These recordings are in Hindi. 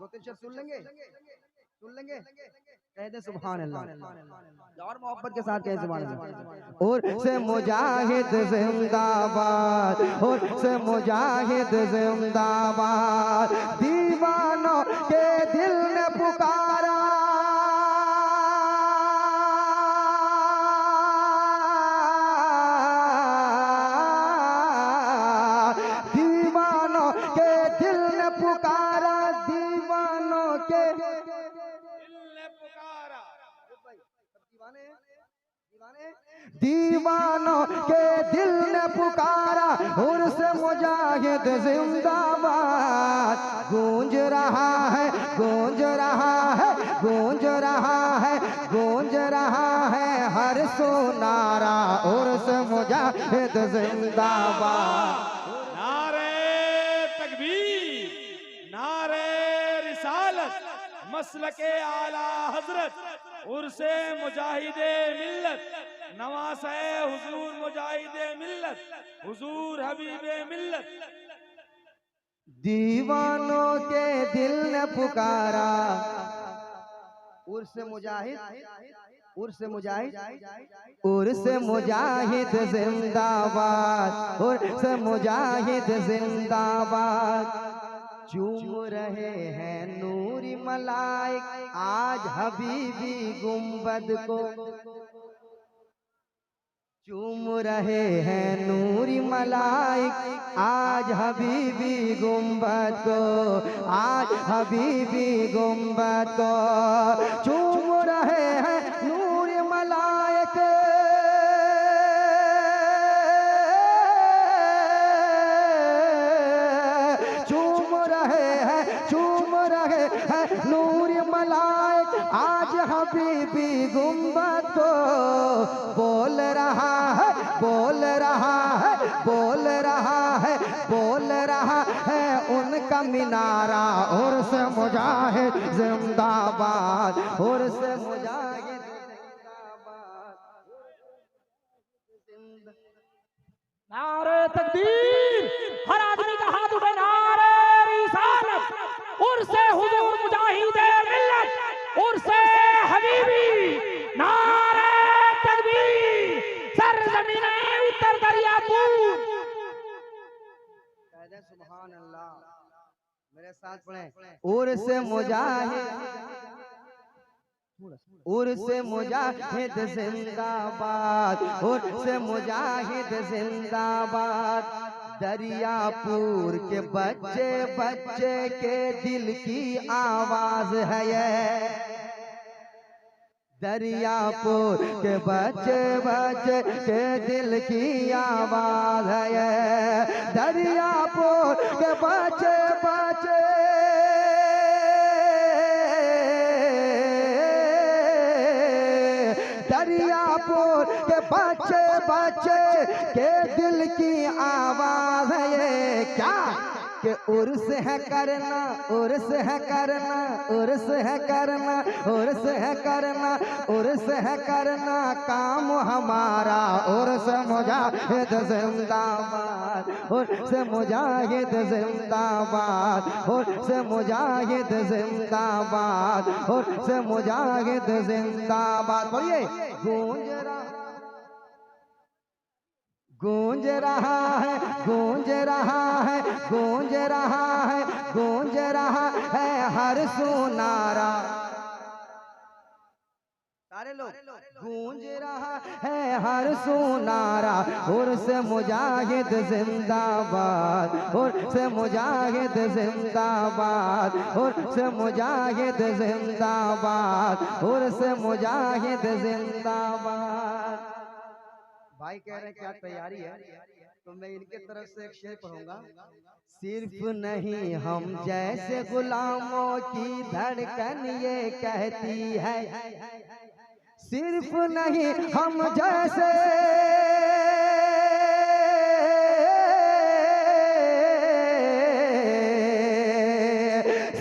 दो तीन शेर सुन लेंगे, सुन लेंगे। कह दे सुभान अल्लाह और मोहब्बत के साथ कह सुभान अल्लाह। और से मुजाहिद जिंदाबाद, और से मुजाहिद जिंदाबाद, दीवानों के दिल ने पुकारा, दीवानों के दिल ने पुकारा, दीवानों के दीवानों के दिल ने पुकारा, उर्स मुजाहिद जिंदाबाद। गूंज रहा है, गूंज रहा है, गूंज रहा है, गूंज रहा है हर सुनारा, उर्स मुजाहिद जिंदाबाद। नारे तकबीर, नारे रिसालत, मसलके आला हजरत, उर्से मुजाहिदे मिल्लत, नवासे हुजूर मुजाहिदे मिल्लत, हुजूर हबीबे मिल्लत। दीवानों के दिल ने पुकारा, उर्स मुजाहिद, उर्स मुजाहिद, उर्स मुजाहिद जिंदाबाद, उर्स मुजाहिद जिंदाबाद। चूम रहे हैं नूरी मलाइक आज हबीबी गुंबद को, चूम रहे हैं नूरी मलाइक आज हबीबी गुंबद को, आज हबीबी गुंबद को। चूम रहे हैं नूरी मलाइक, चूम रहे हैं, चूम रहे हैं नूरी मलाइक आज हबीबी गुंबद को। बोल रहा है, बोल रहा है, बोल रहा है, बोल रहा है उनका मिनारा, उर्स मुजाहिद जिंदाबाद, उर्स मुजाहिद जिंदाबाद। नारे तकबीर, हर आदमी का हाथ उठे, नारे रिसालत, उर्से हुजूर मुजाहिदे मिल्लत, उर्से हबीबी, नारे तकबीर, सरजमीने उत्तर दरिया दूर। कह दे सुभान अल्लाह, मेरे साथ पढ़ें। उर्स मुजाहिद, उर्स मुजाहिद जिंदाबाद, उर्स मुजाहिद जिंदाबाद। दरियापुर के बच्चे बच्चे के दिल की आवाज है ये, दरियापुर के बच्चे बच्चे के दिल की आवाज है ये, दरियापुर के बच्चे बच्चे दरियापुर के बच्चे बच्चे के दिल की आवाज है ये। क्या कि उर्स है करना, उर्स है करना, उर्स है करना, उर्स है करना, उर्स है करना काम हमारा, उर्स मुजाहिद जिंदाबाद, उर्स मुजाहिद जिंदाबाद, उर्स मुजाहिद जिंदाबाद, उर्स मुजाहिद जिंदाबाद। बोलिए गूंज रहा, गूंज रहा है, गूंज रहा है, गूंज रहा है, गूंज रहा है हर सुनारा। सारे लोग गूंज रहा है हर सुनारा, उर्स मुजाहिद जिंदाबाद, उर्स मुजाहिद जिंदाबाद, उर्स मुजाहिद जिंदाबाद, उर्स मुजाहिद जिंदाबाद। भाई कह रहे हैं क्या तैयारी है, तो मैं इनके तरफ से एक शेर पढ़ूंगा। सिर्फ नहीं हम जैसे गुलामों की धड़कन ये कहती है, सिर्फ नहीं हम जैसे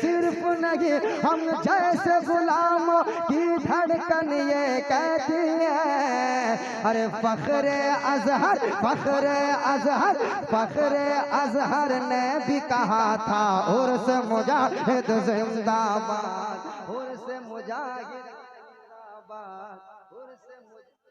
सिर्फ नहीं नहीं हम जैसे गुलामों की धड़कन ये कहती है। अरे फख्रे अजहर, फख्रे अजहर, फख्रे अजहर ने भी कहा था उर्स मुजाहिद जिंदाबाद, उर्स मुजाहिद जिंदाबाद, उर्स मुजाहिद।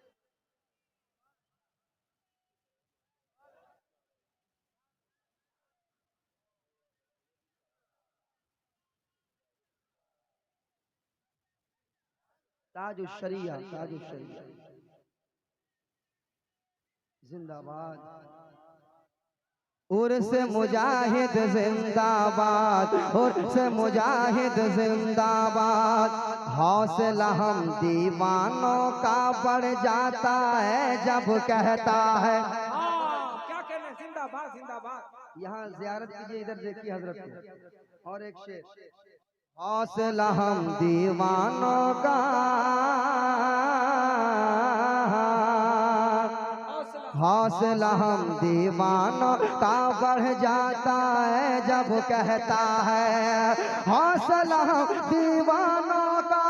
ताजुश्शरिया, ताजुश्शरिया जिंदाबाद, उर्स मुजाहिद जिंदाबाद, उर्स मुजाहिद जिंदाबाद। हौसला हम दीवानों का बढ़ जाता है जब कहता है। क्या कहने, जिंदाबाद जिंदाबाद। यहाँ ज़ियारत कीजिए, इधर देखिए हजरत को। और एक शेर, हौसला हम दीवानों का, हौसला हम दीवानों का बढ़ जाता है जब कहता है। हौसला हम दीवानों का,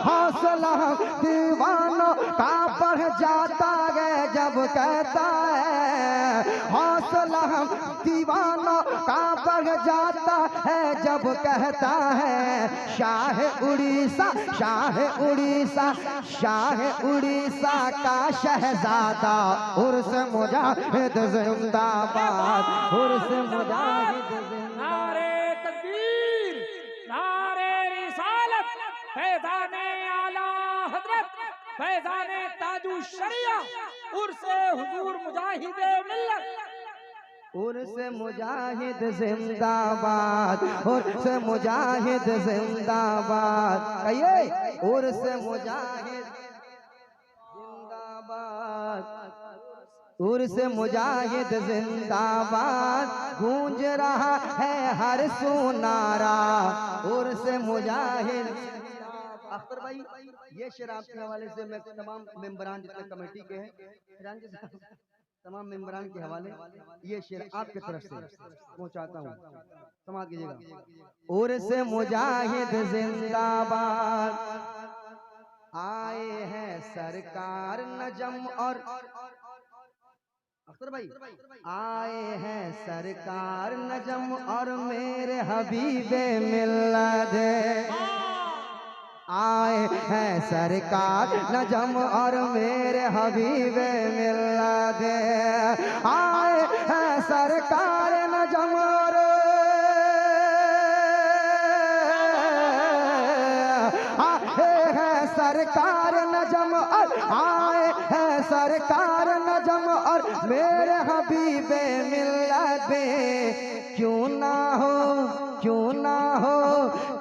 हौसला हम दीवानों का बढ़ जाता है जब कहता है। हौसला हम दीवानों का बढ़ जाता है जब कहता है। शाह उड़ीसा, शाह उड़ीसा, शाह उड़ीसा का शहजादा उर्स मुजाहिद जिंदाबाद, उर्स मुजाहिद जिंदाबाद। नारे तकबीर, नारे रिसालत, फैज़ाने आला हजरत, फैज़ाने ताजुश्शरिया, उर्से हुजूर मुजाहिदे मिल्लत। उर्स मुजाहिद जिंदाबाद, उर्स मुजाहिद जिंदाबाद। कहिए उर्स मुजाहिद जिंदाबाद, उर्स मुजाहिद जिंदाबाद। गूंज रहा है हर सुनारा उर्स मुजाहिद। अख्तर भाई, ये शेर आपके हवाले से मैं तमाम मेंबरान जितने कमेटी के हैं, तमाम मेंबरान के हवाले ये शेर आपके तरफ से पहुंचाता हूँ, समाज कीजिएगा। उर्स मुजाहिद जिंदाबाद, आए हैं सरकार नजम और, अख्तर भाई, आए हैं सरकार नजम और मेरे हबीबे मिल्लत, आए हैं सरकार नजम और मेरे हबीबे मिल्लत, आए हैं सरकार नजम और, आए हैं सरकार नजम और, आए हैं सरकार नजम और मेरे हबीबे मिल्लत। क्यों ना हो, क्यों ना हो,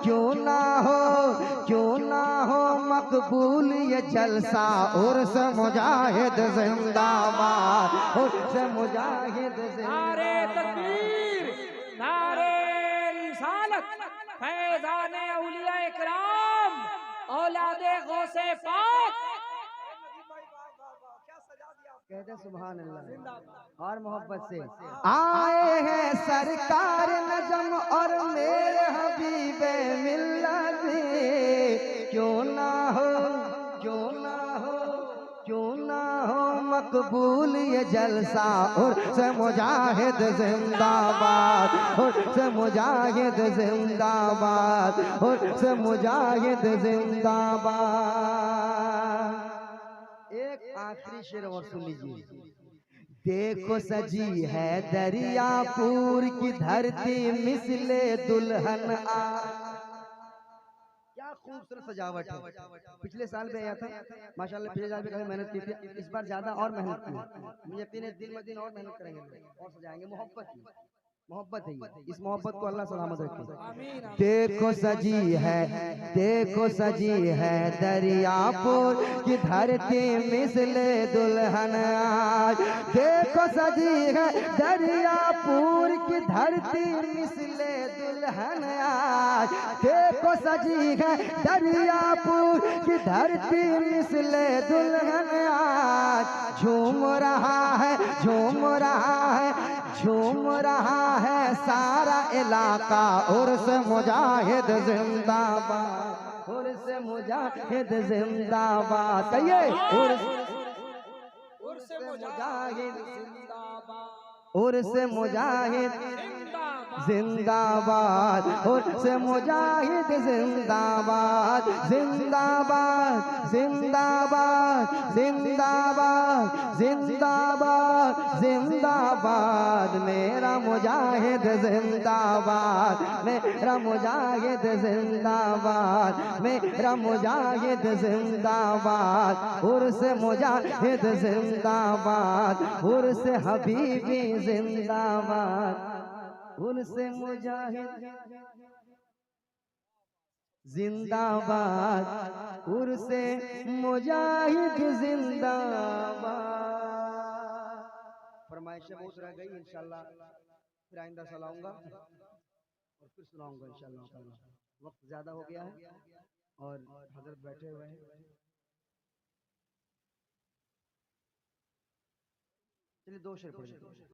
क्यों ना हो, क्यों ना हो मकबूल ये जलसा उर्स मुजाहिद जिंदाबाद, उर्स मुजाहिद जिंदाबाद। नारे तकबीर, नारे रिसालत, फैज़ाने औलिया इकराम, औलादे गौसे पाक। कहते सुभान अल्लाह और मोहब्बत से। आए हैं सरकार नजम और मेरे हबीबे मिल्लत। क्यों ना हो, क्यों ना हो, क्यों ना हो मकबूल ये जलसा उर्स मुजाहिद जिंदाबाद, उर्स मुजाहिद जिंदाबाद, उर्स मुजाहिद जिंदाबाद। एक आखिरी शेर और सुन लीजिए। देखो सजी है दरियापुर की धरती मिसले दुल्हन आ। क्या खूबसूरत सजावट है। पिछले साल भी आया था माशाल्लाह, पिछले साल भी काफी मेहनत की थी, इस बार ज्यादा और मेहनत की। मुझे यकीन है दिन ब दिन और मेहनत करेंगे और सजाएंगे मोहब्बत की। मोहब्बत है ये। इस मोहब्बत को अल्लाह सलामत रखे। आमीन आमीन। देखो सजी है दरियापुर की धरती मिसले दुल्हन आज। देखो सजी है दरियापुर की धरती मिसले दुल्हन आज। देखो सजी है दरियापुर की धरती मिसले दुल्हन आज। झूम रहा है सारा इलाका उर्स मुजाहिद जिंदाबाद, उर्स मुजाहिद जिंदाबाद। कहिए उर्स मुजाहिद जिंदाबाद, उर्स मुजाहिद जिंदाबाद, उर्स मुजाहिद जिंदाबाद, जिंदाबाद जिंदाबाद जिंदाबाद जिंदाबाद जिंदाबाद। मेरा मुजाहिद जिंदाबाद, मेरा मुजाहिद जिंदाबाद, मेरा मुजाहिद जिंदाबाद, उर्स मुजाहिद जिंदाबाद, उर्स हबीबी जिंदाबाद, उर्स मुजाहिद जिंदाबाद, उर्स मुजाहिद जिंदाबाद। फरमाइशें बहुत रह गई, इंशाल्लाह फिर आइंदा चलाऊंगा और फिर सुनाऊंगा इंशाल्लाह। वक्त ज्यादा हो गया है और हजरत बैठे हुए हैं। चलिए 2 शेर पढ़ लेते हैं।